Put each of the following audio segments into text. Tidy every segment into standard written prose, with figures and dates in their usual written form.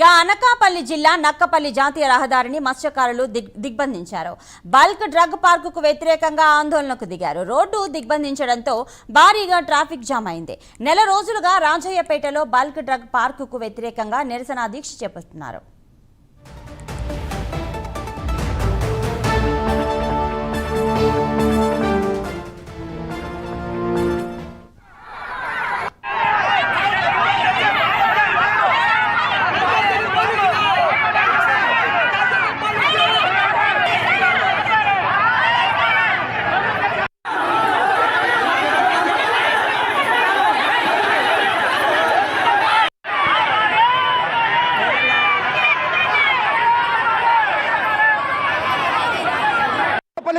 అనకాపల్లి జిల్లా నక్కపల్లి జాతీయ రహదారిని మత్స్యకారులు దిగ్బంధించారు. బల్క్ డ్రగ్ పార్కుకు వ్యతిరేకంగా ఆందోళనకు దిగారు. రోడ్డు దిగ్బంధించడంతో భారీగా ట్రాఫిక్ జామ్ అయింది. నెల రోజులుగా రాజయ్యపేటలో బల్క్ డ్రగ్ పార్కుకు వ్యతిరేకంగా నిరసన దీక్ష చేపడుతున్నారు.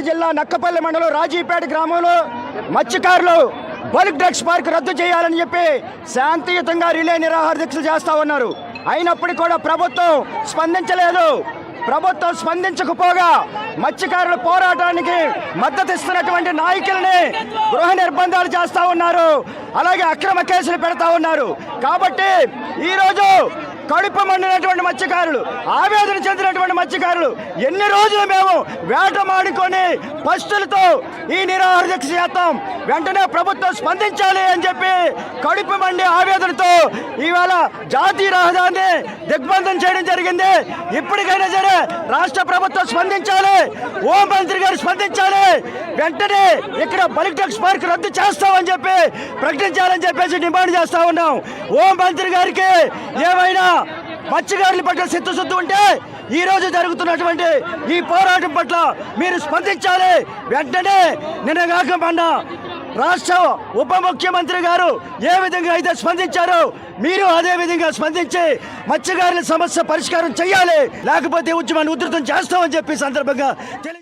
జిల్లా నక్కపల్లి మండలం రాజీపేట గ్రామంలో మత్స్యకారులు బల్క్ డ్రగ్స్ పార్క్ రద్దు చేయాలని చెప్పి శాంతియుతంగా రిలే నిరాహార దీక్షలు చేస్తా ఉన్నారు. అయినప్పటికీ కూడా ప్రభుత్వం స్పందించలేదు. ప్రభుత్వం స్పందించకపోగా మత్స్యకారుల పోరాటానికి మద్దతు ఇస్తున్నటువంటి నాయకులని గృహ నిర్బంధాలు చేస్తా ఉన్నారు. అలాగే అక్రమ కేసులు పెడతా ఉన్నారు. కాబట్టి ఈరోజు కడుపు మండినటువంటి మత్స్యకారులు, ఆవేదన చెందినటువంటి మత్స్యకారులు ఎన్ని రోజులు మేము వేటమాడుకొని పస్తులతో ఈ నిరాహార దీక్ష చేస్తాం, వెంటనే ప్రభుత్వం స్పందించాలి అని చెప్పి కడుపు మండి ఆవేదనతో ఇవాళ జాతీయ రహదారిని దిగ్బంధం చేయడం జరిగింది. ఇప్పటికైనా సరే రాష్ట్ర ప్రభుత్వం స్పందించాలి, హోంమంత్రి గారు స్పందించాలి, వెంటనే ఇక్కడ బల్క్ డ్రగ్స్ పార్క్ రద్దు చేస్తామని చెప్పి ప్రకటించాలని చెప్పేసి డిమాండ్ చేస్తా ఉన్నాం. హోంమంత్రి గారికి ఏమైనా మత్స్యకారుల పట్ల చిత్తశుద్ధి ఉంటే ఈ రోజు జరుగుతున్నటువంటి ఈ పోరాటం పట్ల మీరు స్పందించాలి. వెంటనే నిన్నగాక మొన్న రాష్ట్ర ఉప ముఖ్యమంత్రి గారు ఏ విధంగా అయితే స్పందించారో మీరు అదే విధంగా స్పందించి మత్స్యకారుల సమస్య పరిష్కారం చేయాలి, లేకపోతే ఉద్యమాన్ని ఉధృతం చేస్తామని చెప్పి సందర్భంగా